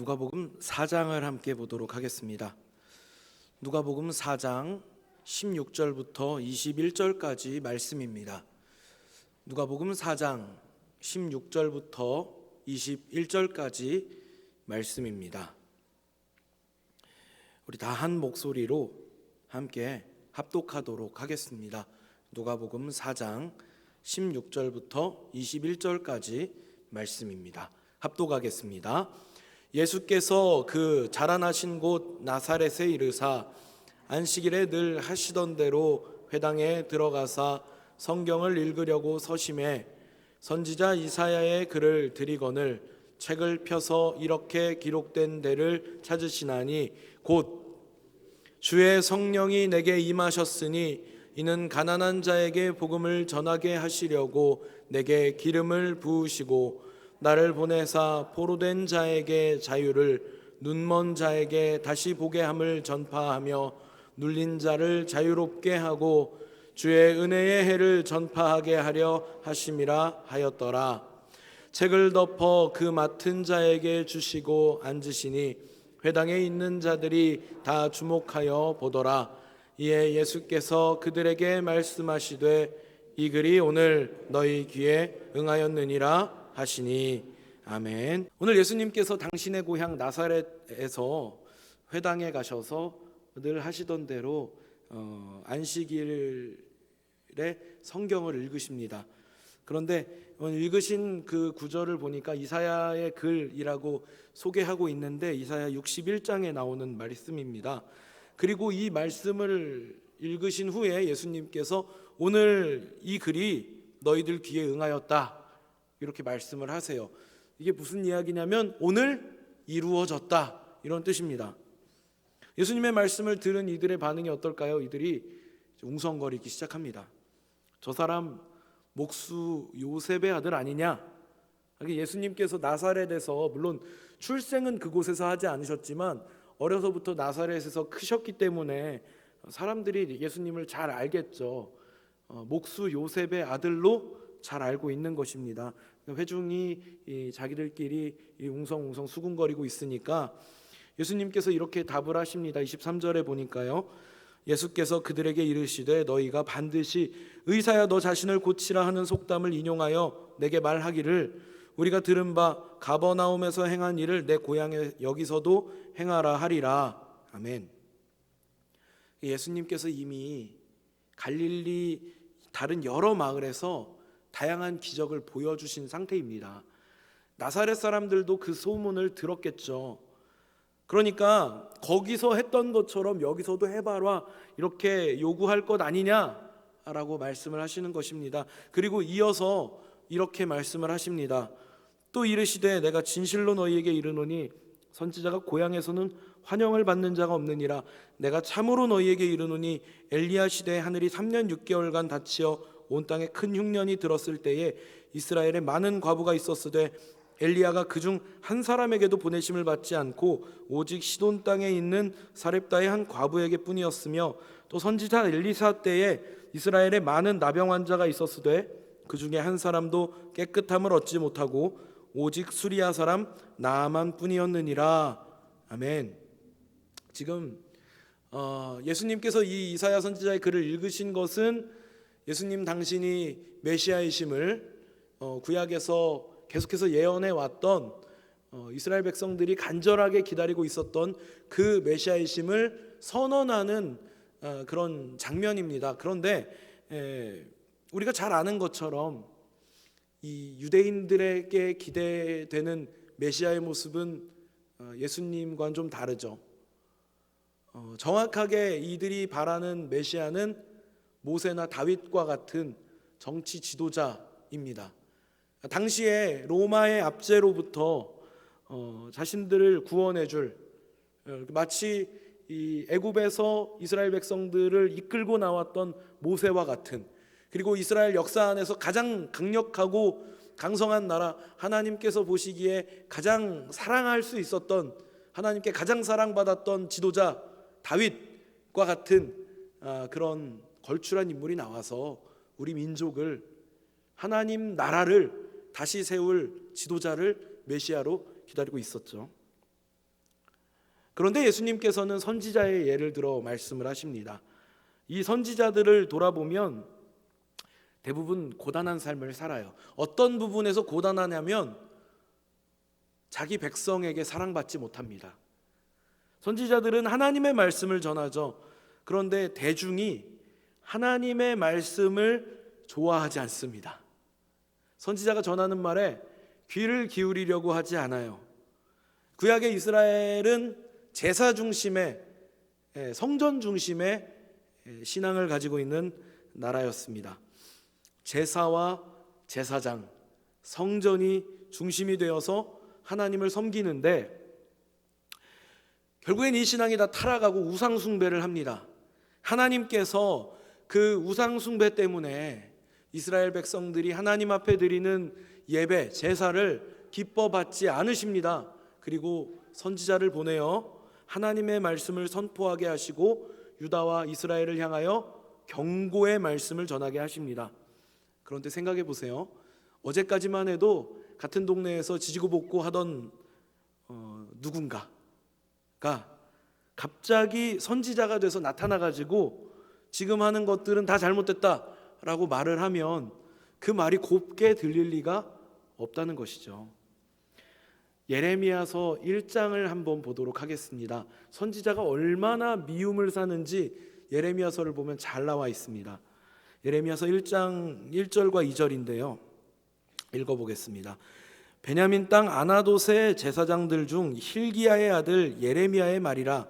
누가복음 4장을 함께 보도록 하겠습니다. 누가복음 4장 16절부터 21절까지 말씀입니다. 누가복음 4장 16절부터 21절까지 말씀입니다. 우리 다 한 목소리로 함께 합독하도록 하겠습니다. 누가복음 4장 16절부터 21절까지 말씀입니다. 합독하겠습니다. 예수께서 그 자라나신 곳 나사렛에 이르사 안식일에 늘 하시던 대로 회당에 들어가사 성경을 읽으려고 서심해 선지자 이사야의 글을 들이거늘 책을 펴서 이렇게 기록된 데를 찾으시나니 곧 주의 성령이 내게 임하셨으니 이는 가난한 자에게 복음을 전하게 하시려고 내게 기름을 부으시고 나를 보내사 포로된 자에게 자유를 눈먼 자에게 다시 보게 함을 전파하며 눌린 자를 자유롭게 하고 주의 은혜의 해를 전파하게 하려 하심이라 하였더라. 책을 덮어 그 맡은 자에게 주시고 앉으시니 회당에 있는 자들이 다 주목하여 보더라. 이에 예수께서 그들에게 말씀하시되 이 글이 오늘 너희 귀에 응하였느니라 하시니 아멘. 오늘 예수님께서 당신의 고향 나사렛에서 회당에 가셔서 늘 하시던 대로 안식일에 성경을 읽으십니다. 그런데 읽으신 그 구절을 보니까 이사야의 글이라고 소개하고 있는데 이사야 61장에 나오는 말씀입니다. 그리고 이 말씀을 읽으신 후에 예수님께서 오늘 이 글이 너희들 귀에 응하였다 이렇게 말씀을 하세요. 이게 무슨 이야기냐면 오늘 이루어졌다 이런 뜻입니다. 예수님의 말씀을 들은 이들의 반응이 어떨까요? 이들이 웅성거리기 시작합니다. 저 사람 목수 요셉의 아들 아니냐? 예수님께서 나사렛에서 물론 출생은 그곳에서 하지 않으셨지만 어려서부터 나사렛에서 크셨기 때문에 사람들이 예수님을 잘 알겠죠. 목수 요셉의 아들로 잘 알고 있는 것입니다. 회중이 자기들끼리 웅성웅성 수군거리고 있으니까 예수님께서 이렇게 답을 하십니다. 23절에 보니까요. 예수께서 그들에게 이르시되 너희가 반드시 의사야 너 자신을 고치라 하는 속담을 인용하여 내게 말하기를 우리가 들은 바 가버나움에서 행한 일을 내 고향에 여기서도 행하라 하리라. 아멘. 예수님께서 이미 갈릴리 다른 여러 마을에서 다양한 기적을 보여주신 상태입니다. 나사렛 사람들도 그 소문을 들었겠죠. 그러니까 거기서 했던 것처럼 여기서도 해봐라 이렇게 요구할 것 아니냐라고 말씀을 하시는 것입니다. 그리고 이어서 이렇게 말씀을 하십니다. 또 이르시되 내가 진실로 너희에게 이르노니 선지자가 고향에서는 환영을 받는 자가 없느니라. 내가 참으로 너희에게 이르노니 엘리야 시대에 하늘이 3년 6개월간 닫히어 온 땅에 큰 흉년이 들었을 때에 이스라엘에 많은 과부가 있었으되 엘리야가 그중 한 사람에게도 보내심을 받지 않고 오직 시돈 땅에 있는 사렙다의 한 과부에게 뿐이었으며 또 선지자 엘리사 때에 이스라엘에 많은 나병 환자가 있었으되 그 중에 한 사람도 깨끗함을 얻지 못하고 오직 수리아 사람 나아만 뿐이었느니라. 아멘. 지금 예수님께서 이 이사야 선지자의 글을 읽으신 것은 예수님 당신이 메시아이심을 구약에서 계속해서 예언해 왔던 이스라엘 백성들이 간절하게 기다리고 있었던 그 메시아이심을 선언하는 그런 장면입니다. 그런데 우리가 잘 아는 것처럼 이 유대인들에게 기대되는 메시아의 모습은 예수님과는 좀 다르죠. 정확하게 이들이 바라는 메시아는 모세나 다윗과 같은 정치 지도자입니다. 당시에 로마의 압제로부터 자신들을 구원해줄 마치 이 애굽에서 이스라엘 백성들을 이끌고 나왔던 모세와 같은 그리고 이스라엘 역사 안에서 가장 강력하고 강성한 나라 하나님께서 보시기에 가장 사랑할 수 있었던 하나님께 가장 사랑받았던 지도자 다윗과 같은 그런 걸출한 인물이 나와서 우리 민족을 하나님 나라를 다시 세울 지도자를 메시아로 기다리고 있었죠. 그런데 예수님께서는 선지자의 예를 들어 말씀을 하십니다. 이 선지자들을 돌아보면 대부분 고단한 삶을 살아요. 어떤 부분에서 고단하냐면 자기 백성에게 사랑받지 못합니다. 선지자들은 하나님의 말씀을 전하죠. 그런데 대중이 하나님의 말씀을 좋아하지 않습니다. 선지자가 전하는 말에 귀를 기울이려고 하지 않아요. 구약의 이스라엘은 제사 중심의, 성전 중심의 신앙을 가지고 있는 나라였습니다. 제사와 제사장, 성전이 중심이 되어서 하나님을 섬기는데 결국엔 이 신앙이 다 타락하고 우상 숭배를 합니다. 하나님께서 그 우상 숭배 때문에 이스라엘 백성들이 하나님 앞에 드리는 예배, 제사를 기뻐 받지 않으십니다. 그리고 선지자를 보내어 하나님의 말씀을 선포하게 하시고 유다와 이스라엘을 향하여 경고의 말씀을 전하게 하십니다. 그런데 생각해 보세요. 어제까지만 해도 같은 동네에서 지지고 볶고 하던 누군가가 갑자기 선지자가 돼서 나타나가지고 지금 하는 것들은 다 잘못됐다라고 말을 하면 그 말이 곱게 들릴 리가 없다는 것이죠. 예레미야서 1장을 한번 보도록 하겠습니다. 선지자가 얼마나 미움을 사는지 예레미야서를 보면 잘 나와 있습니다. 예레미야서 1장 1절과 2절인데요. 읽어보겠습니다. 베냐민 땅 아나돗의 제사장들 중 힐기야의 아들 예레미야의 말이라.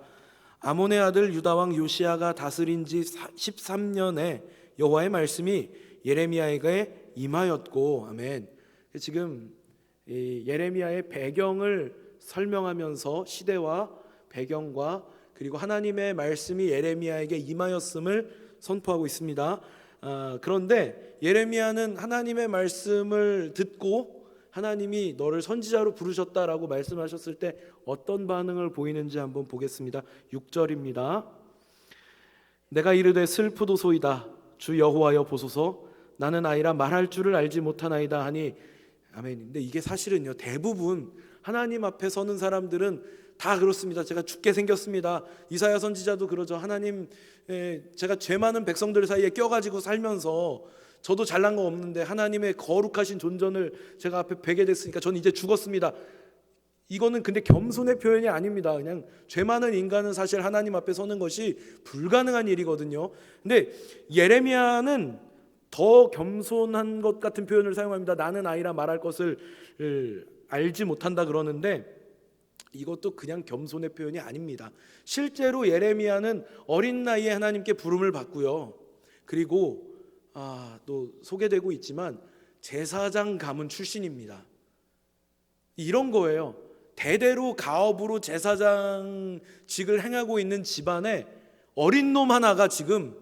아몬의 아들 유다 왕 요시야가 다스린 지 13년에 여호와의 말씀이 예레미야에게 임하였고. 아멘. 지금 이 예레미야의 배경을 설명하면서 시대와 배경과 그리고 하나님의 말씀이 예레미야에게 임하였음을 선포하고 있습니다. 그런데 예레미야는 하나님의 말씀을 듣고 하나님이 너를 선지자로 부르셨다라고 말씀하셨을 때 어떤 반응을 보이는지 한번 보겠습니다. 6절입니다. 내가 이르되 슬프도소이다. 주 여호와여 보소서. 나는 아이라 말할 줄을 알지 못하나이다 하니. 아멘. 근데 이게 사실은요, 대부분 하나님 앞에 서는 사람들은 다 그렇습니다. 제가 죽게 생겼습니다. 이사야 선지자도 그러죠. 하나님, 제가 죄 많은 백성들 사이에 껴가지고 살면서 저도 잘난 거 없는데 하나님의 거룩하신 존전을 제가 앞에 뵈게 됐으니까 저는 이제 죽었습니다. 이거는 근데 겸손의 표현이 아닙니다. 그냥 죄 많은 인간은 사실 하나님 앞에 서는 것이 불가능한 일이거든요. 근데 예레미야는 더 겸손한 것 같은 표현을 사용합니다. 나는 아이라 말할 것을 알지 못한다 그러는데 이것도 그냥 겸손의 표현이 아닙니다. 실제로 예레미야는 어린 나이에 하나님께 부름을 받고요. 그리고 또 소개되고 있지만 제사장 가문 출신입니다. 이런 거예요. 대대로 가업으로 제사장직을 행하고 있는 집안에 어린 놈 하나가 지금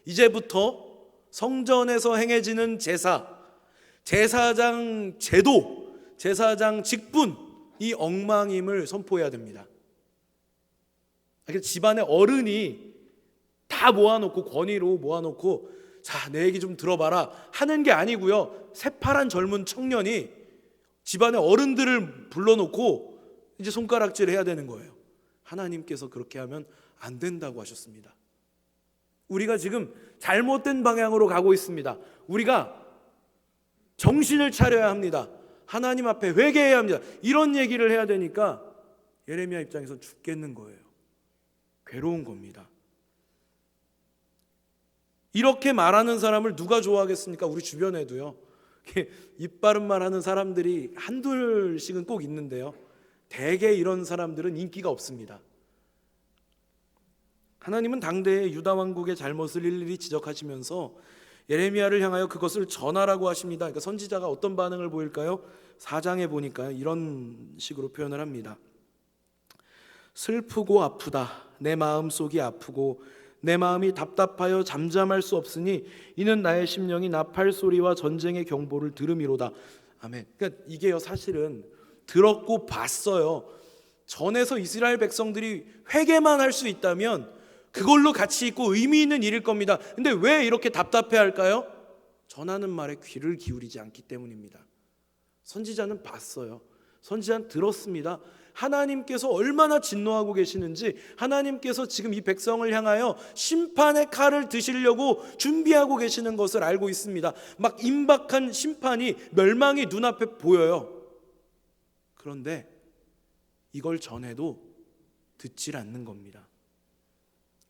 이제부터 성전에서 행해지는 제사, 제사장 제도, 제사장 직분, 이 엉망임을 선포해야 됩니다. 집안의 어른이 다 모아놓고 권위로 모아놓고 자, 내 얘기 좀 들어봐라 하는 게 아니고요. 새파란 젊은 청년이 집안의 어른들을 불러놓고 이제 손가락질 해야 되는 거예요. 하나님께서 그렇게 하면 안 된다고 하셨습니다. 우리가 지금 잘못된 방향으로 가고 있습니다. 우리가 정신을 차려야 합니다. 하나님 앞에 회개해야 합니다. 이런 얘기를 해야 되니까 예레미야 입장에서 죽겠는 거예요. 괴로운 겁니다. 이렇게 말하는 사람을 누가 좋아하겠습니까? 우리 주변에도요. 입 바른 말 하는 사람들이 한둘씩은 꼭 있는데요. 대개 이런 사람들은 인기가 없습니다. 하나님은 당대의 유다 왕국의 잘못을 일일이 지적하시면서 예레미야를 향하여 그것을 전하라고 하십니다. 그러니까 선지자가 어떤 반응을 보일까요? 4장에 보니까 이런 식으로 표현을 합니다. 슬프고 아프다. 내 마음속이 아프고 내 마음이 답답하여 잠잠할 수 없으니 이는 나의 심령이 나팔 소리와 전쟁의 경보를 들음이로다. 아멘. 그러니까 이게요, 사실은 들었고 봤어요. 전에서 이스라엘 백성들이 회개만 할 수 있다면 그걸로 가치 있고 의미 있는 일일 겁니다. 근데 왜 이렇게 답답해할까요? 전하는 말에 귀를 기울이지 않기 때문입니다. 선지자는 봤어요. 선지자는 들었습니다. 하나님께서 얼마나 진노하고 계시는지, 하나님께서 지금 이 백성을 향하여 심판의 칼을 드시려고 준비하고 계시는 것을 알고 있습니다. 막 임박한 심판이, 멸망이 눈앞에 보여요. 그런데 이걸 전해도 듣질 않는 겁니다.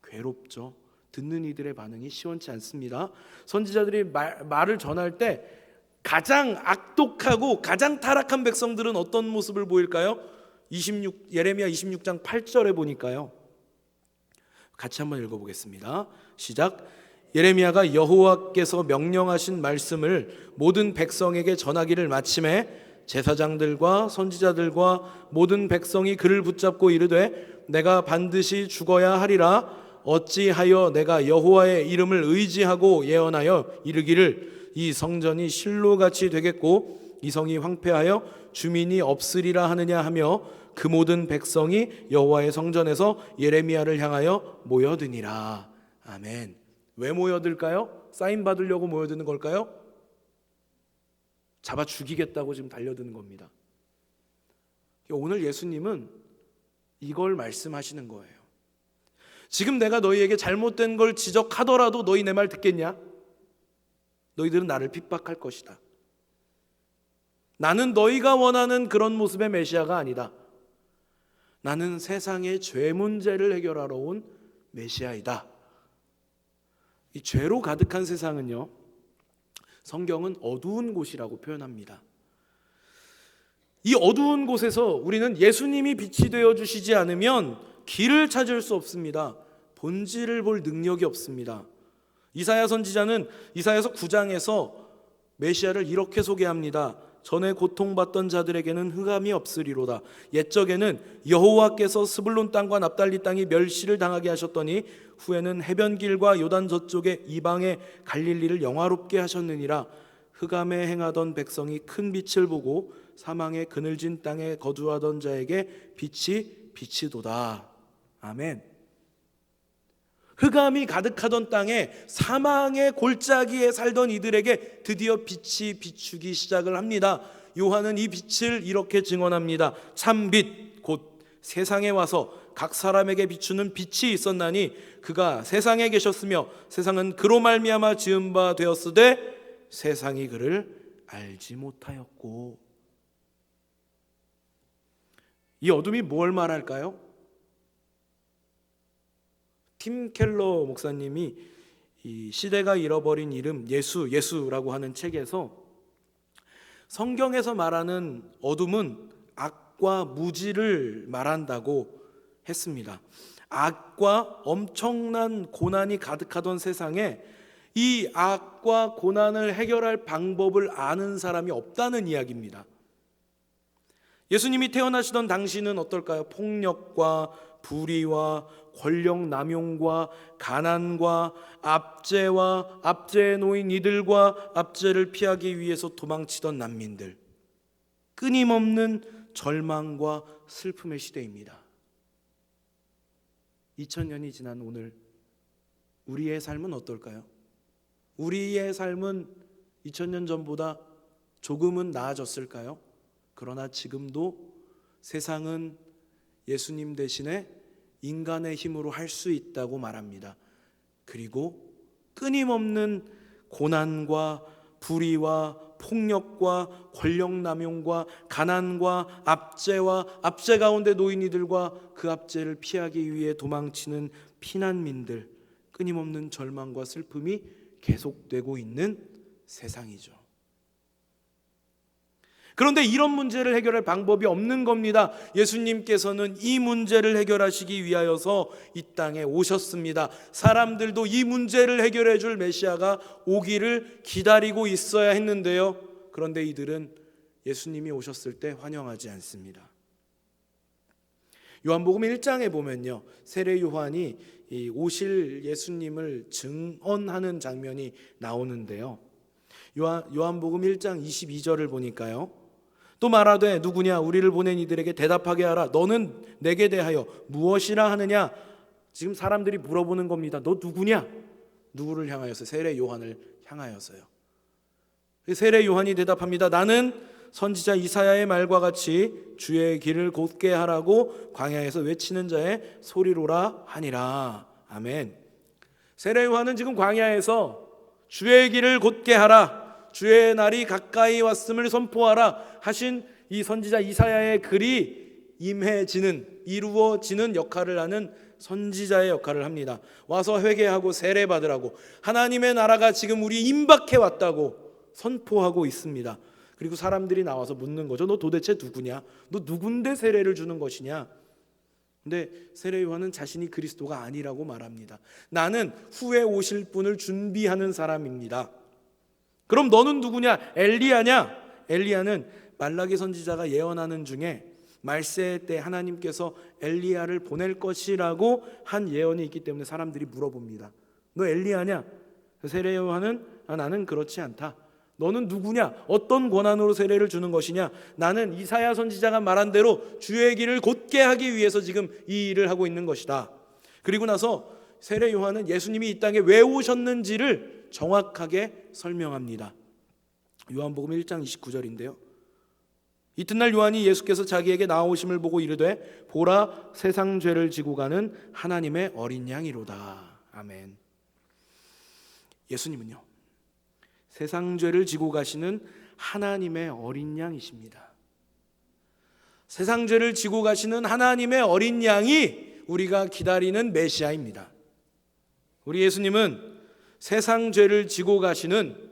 괴롭죠. 듣는 이들의 반응이 시원치 않습니다. 선지자들이 말을 전할 때 가장 악독하고 가장 타락한 백성들은 어떤 모습을 보일까요? 예레미야 26장 8절에 보니까요. 같이 한번 읽어보겠습니다. 시작. 예레미야가 여호와께서 명령하신 말씀을 모든 백성에게 전하기를 마침에 제사장들과 선지자들과 모든 백성이 그를 붙잡고 이르되 내가 반드시 죽어야 하리라. 어찌하여 내가 여호와의 이름을 의지하고 예언하여 이르기를 이 성전이 실로같이 되겠고 이 성이 황폐하여 주민이 없으리라 하느냐 하며 그 모든 백성이 여호와의 성전에서 예레미야를 향하여 모여드니라. 아멘. 왜 모여들까요? 사인 받으려고 모여드는 걸까요? 잡아 죽이겠다고 지금 달려드는 겁니다. 오늘 예수님은 이걸 말씀하시는 거예요. 지금 내가 너희에게 잘못된 걸 지적하더라도 너희 내 말 듣겠냐? 너희들은 나를 핍박할 것이다. 나는 너희가 원하는 그런 모습의 메시아가 아니다. 나는 세상의 죄 문제를 해결하러 온 메시아이다. 이 죄로 가득한 세상은요, 성경은 어두운 곳이라고 표현합니다. 이 어두운 곳에서 우리는 예수님이 빛이 되어 주시지 않으면 길을 찾을 수 없습니다. 본질을 볼 능력이 없습니다. 이사야 선지자는 이사야서 9장에서 메시아를 이렇게 소개합니다. 전에 고통받던 자들에게는 흑암이 없으리로다. 옛적에는 여호와께서 스불론 땅과 납달리 땅이 멸시를 당하게 하셨더니 후에는 해변길과 요단 저쪽에 이방의 갈릴리를 영화롭게 하셨느니라. 흑암에 행하던 백성이 큰 빛을 보고 사망의 그늘진 땅에 거주하던 자에게 빛이 비치도다. 아멘. 흑암이 가득하던 땅에 사망의 골짜기에 살던 이들에게 드디어 빛이 비추기 시작을 합니다. 요한은 이 빛을 이렇게 증언합니다. 참 빛 곧 세상에 와서 각 사람에게 비추는 빛이 있었나니 그가 세상에 계셨으며 세상은 그로 말미암아 지은 바 되었으되 세상이 그를 알지 못하였고. 이 어둠이 뭘 말할까요? 팀 켈러 목사님이 이 시대가 잃어버린 이름 예수라고 하는 책에서 성경에서 말하는 어둠은 악과 무지를 말한다고 했습니다. 악과 엄청난 고난이 가득하던 세상에 이 악과 고난을 해결할 방법을 아는 사람이 없다는 이야기입니다. 예수님이 태어나시던 당시는 어떨까요? 폭력과 불의와 권력 남용과 가난과 압제와 압제에 놓인 이들과 압제를 피하기 위해서 도망치던 난민들, 끊임없는 절망과 슬픔의 시대입니다. 2000년이 지난 오늘 우리의 삶은 어떨까요? 우리의 삶은 2000년 전보다 조금은 나아졌을까요? 그러나 지금도 세상은 예수님 대신에 인간의 힘으로 할 수 있다고 말합니다. 그리고 끊임없는 고난과 불의와 폭력과 권력남용과 가난과 압제와 압제 가운데 놓인 이들과 그 압제를 피하기 위해 도망치는 피난민들, 끊임없는 절망과 슬픔이 계속되고 있는 세상이죠. 그런데 이런 문제를 해결할 방법이 없는 겁니다. 예수님께서는 이 문제를 해결하시기 위하여서 이 땅에 오셨습니다. 사람들도 이 문제를 해결해 줄 메시아가 오기를 기다리고 있어야 했는데요. 그런데 이들은 예수님이 오셨을 때 환영하지 않습니다. 요한복음 1장에 보면요, 세례 요한이 이 오실 예수님을 증언하는 장면이 나오는데요. 요한복음 1장 22절을 보니까요, 또 말하되 누구냐 우리를 보낸 이들에게 대답하게 하라. 너는 내게 대하여 무엇이라 하느냐. 지금 사람들이 물어보는 겁니다. 너 누구냐? 누구를 향하여서? 세례 요한을 향하여서요. 세례 요한이 대답합니다. 나는 선지자 이사야의 말과 같이 주의 길을 곧게 하라고 광야에서 외치는 자의 소리로라 하니라. 아멘. 세례 요한은 지금 광야에서 주의 길을 곧게 하라, 주의 날이 가까이 왔음을 선포하라 하신 이 선지자 이사야의 글이 임해지는, 이루어지는 역할을 하는 선지자의 역할을 합니다. 와서 회개하고 세례 받으라고, 하나님의 나라가 지금 우리 임박해 왔다고 선포하고 있습니다. 그리고 사람들이 나와서 묻는 거죠. 너 도대체 누구냐? 너 누군데 세례를 주는 것이냐? 근데 세례 요한은 자신이 그리스도가 아니라고 말합니다. 나는 후에 오실 분을 준비하는 사람입니다. 그럼 너는 누구냐? 엘리야냐? 엘리야는 말라기 선지자가 예언하는 중에 말세 때 하나님께서 엘리야를 보낼 것이라고 한 예언이 있기 때문에 사람들이 물어봅니다. 너 엘리야냐? 세례 요한은 나는 그렇지 않다. 너는 누구냐? 어떤 권한으로 세례를 주는 것이냐? 나는 이사야 선지자가 말한 대로 주의 길을 곧게 하기 위해서 지금 이 일을 하고 있는 것이다. 그리고 나서 세례 요한은 예수님이 이 땅에 왜 오셨는지를 정확하게 설명합니다. 요한복음 1장 29절인데요. 이튿날 요한이 예수께서 자기에게 나오심을 보고 이르되 보라, 세상 죄를 지고 가는 하나님의 어린 양이로다. 아멘. 예수님은요, 세상 죄를 지고 가시는 하나님의 어린 양이십니다. 세상 죄를 지고 가시는 하나님의 어린 양이 우리가 기다리는 메시아입니다. 우리 예수님은 세상 죄를 지고 가시는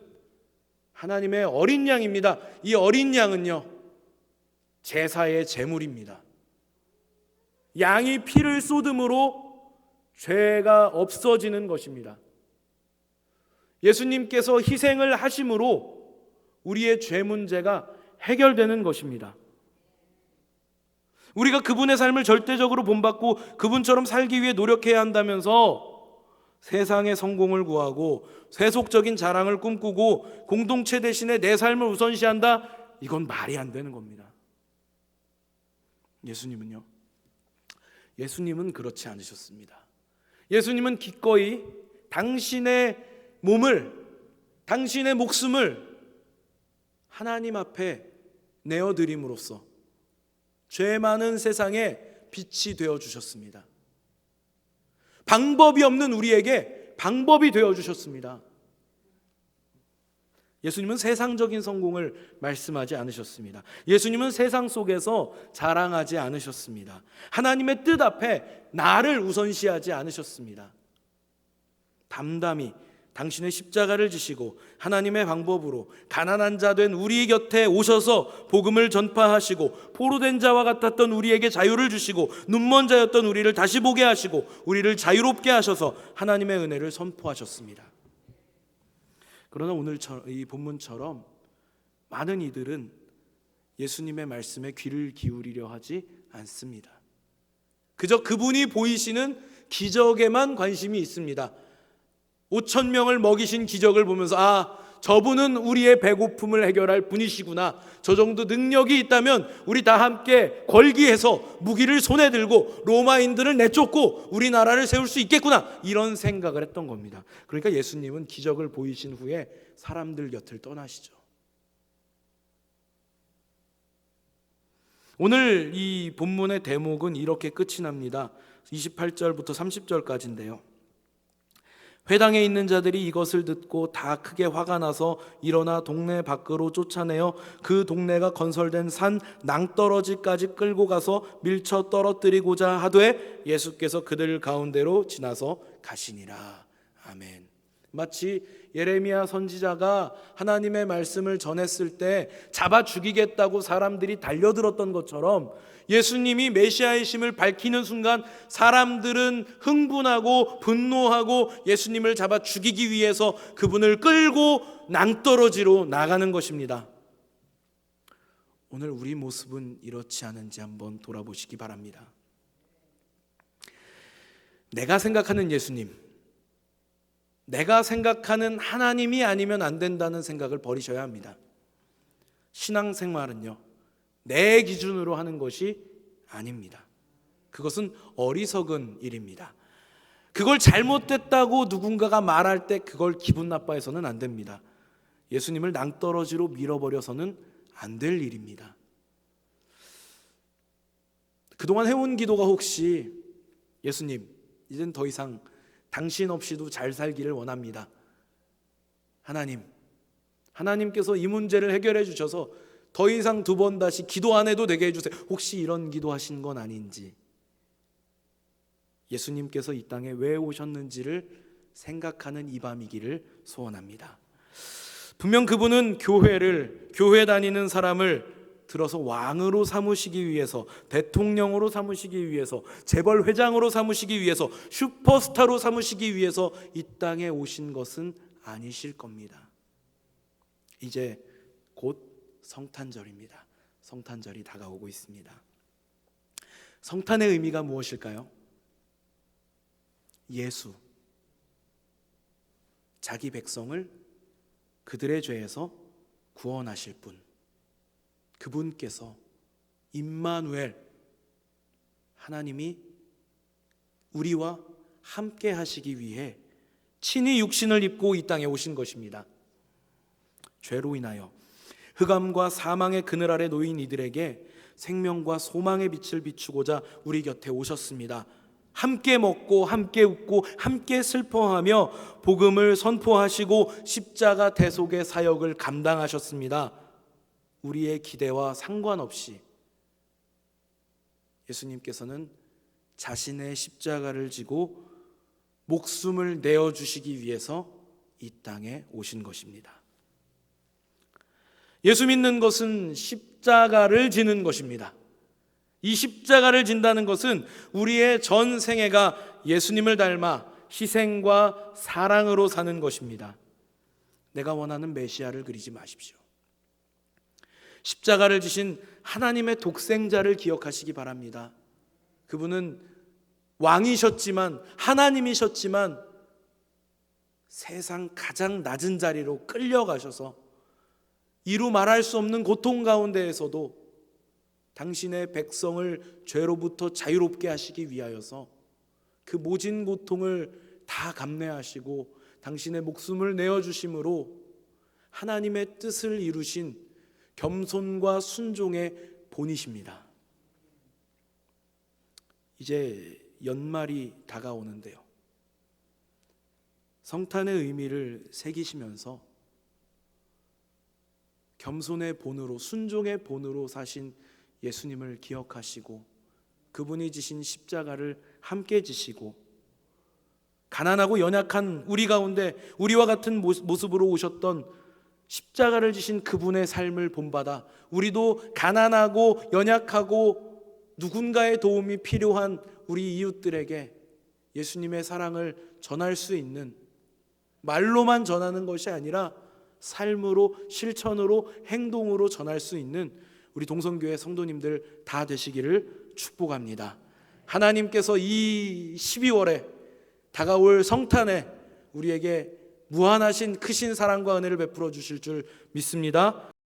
하나님의 어린 양입니다. 이 어린 양은요, 제사의 제물입니다. 양이 피를 쏟음으로 죄가 없어지는 것입니다. 예수님께서 희생을 하심으로 우리의 죄 문제가 해결되는 것입니다. 우리가 그분의 삶을 절대적으로 본받고 그분처럼 살기 위해 노력해야 한다면서 세상의 성공을 구하고 세속적인 자랑을 꿈꾸고 공동체 대신에 내 삶을 우선시한다? 이건 말이 안 되는 겁니다. 예수님은요, 예수님은 그렇지 않으셨습니다. 예수님은 기꺼이 당신의 몸을, 당신의 목숨을 하나님 앞에 내어드림으로써 죄 많은 세상에 빛이 되어주셨습니다. 방법이 없는 우리에게 방법이 되어주셨습니다. 예수님은 세상적인 성공을 말씀하지 않으셨습니다. 예수님은 세상 속에서 자랑하지 않으셨습니다. 하나님의 뜻 앞에 나를 우선시하지 않으셨습니다. 담담히 당신의 십자가를 지시고 하나님의 방법으로 가난한 자 된 우리 곁에 오셔서 복음을 전파하시고 포로된 자와 같았던 우리에게 자유를 주시고 눈먼 자였던 우리를 다시 보게 하시고 우리를 자유롭게 하셔서 하나님의 은혜를 선포하셨습니다. 그러나 오늘 이 본문처럼 많은 이들은 예수님의 말씀에 귀를 기울이려 하지 않습니다. 그저 그분이 보이시는 기적에만 관심이 있습니다. 5,000명을 먹이신 기적을 보면서 저분은 우리의 배고픔을 해결할 분이시구나, 저 정도 능력이 있다면 우리 다 함께 걸기해서 무기를 손에 들고 로마인들을 내쫓고 우리나라를 세울 수 있겠구나, 이런 생각을 했던 겁니다. 그러니까 예수님은 기적을 보이신 후에 사람들 곁을 떠나시죠. 오늘 이 본문의 대목은 이렇게 끝이 납니다. 28절부터 30절까지인데요. 회당에 있는 자들이 이것을 듣고 다 크게 화가 나서 일어나 동네 밖으로 쫓아내어 그 동네가 건설된 산 낭떠러지까지 끌고 가서 밀쳐 떨어뜨리고자 하되 예수께서 그들 가운데로 지나서 가시니라. 아멘. 마치 예레미야 선지자가 하나님의 말씀을 전했을 때 잡아 죽이겠다고 사람들이 달려들었던 것처럼 예수님이 메시아이심을 밝히는 순간 사람들은 흥분하고 분노하고 예수님을 잡아 죽이기 위해서 그분을 끌고 낭떠러지로 나가는 것입니다. 오늘 우리 모습은 이렇지 않은지 한번 돌아보시기 바랍니다. 내가 생각하는 예수님, 내가 생각하는 하나님이 아니면 안 된다는 생각을 버리셔야 합니다. 신앙생활은요, 내 기준으로 하는 것이 아닙니다. 그것은 어리석은 일입니다. 그걸 잘못됐다고 누군가가 말할 때 그걸 기분 나빠해서는 안 됩니다. 예수님을 낭떠러지로 밀어버려서는 안 될 일입니다. 그동안 해온 기도가 혹시 예수님, 이젠 더 이상 당신 없이도 잘 살기를 원합니다. 하나님께서 이 문제를 해결해 주셔서 더 이상 두 번 다시 기도 안 해도 되게 해주세요. 혹시 이런 기도하신 건 아닌지, 예수님께서 이 땅에 왜 오셨는지를 생각하는 이 밤이기를 소원합니다. 분명 그분은 교회 다니는 사람을 들어서 왕으로 삼으시기 위해서, 대통령으로 삼으시기 위해서, 재벌 회장으로 삼으시기 위해서, 슈퍼스타로 삼으시기 위해서 이 땅에 오신 것은 아니실 겁니다. 이제 곧 성탄절입니다. 성탄절이 다가오고 있습니다. 성탄의 의미가 무엇일까요? 예수, 자기 백성을 그들의 죄에서 구원하실 분, 그분께서 임마누엘, 하나님이 우리와 함께 하시기 위해 친히 육신을 입고 이 땅에 오신 것입니다. 죄로 인하여 흑암과 사망의 그늘 아래 놓인 이들에게 생명과 소망의 빛을 비추고자 우리 곁에 오셨습니다. 함께 먹고 함께 웃고 함께 슬퍼하며 복음을 선포하시고 십자가 대속의 사역을 감당하셨습니다. 우리의 기대와 상관없이 예수님께서는 자신의 십자가를 지고 목숨을 내어주시기 위해서 이 땅에 오신 것입니다. 예수 믿는 것은 십자가를 지는 것입니다. 이 십자가를 진다는 것은 우리의 전 생애가 예수님을 닮아 희생과 사랑으로 사는 것입니다. 내가 원하는 메시아를 그리지 마십시오. 십자가를 지신 하나님의 독생자를 기억하시기 바랍니다. 그분은 왕이셨지만, 하나님이셨지만 세상 가장 낮은 자리로 끌려가셔서 이루 말할 수 없는 고통 가운데에서도 당신의 백성을 죄로부터 자유롭게 하시기 위하여서 그 모진 고통을 다 감내하시고 당신의 목숨을 내어주심으로 하나님의 뜻을 이루신 겸손과 순종의 본이십니다. 이제 연말이 다가오는데요, 성탄의 의미를 새기시면서 겸손의 본으로, 순종의 본으로 사신 예수님을 기억하시고 그분이 지신 십자가를 함께 지시고 가난하고 연약한 우리 가운데 우리와 같은 모습으로 오셨던 십자가를 지신 그분의 삶을 본받아 우리도 가난하고 연약하고 누군가의 도움이 필요한 우리 이웃들에게 예수님의 사랑을 전할 수 있는, 말로만 전하는 것이 아니라 삶으로, 실천으로, 행동으로 전할 수 있는 우리 동성교회 성도님들 다 되시기를 축복합니다. 하나님께서 이 12월에 다가올 성탄에 우리에게 무한하신 크신 사랑과 은혜를 베풀어 주실 줄 믿습니다.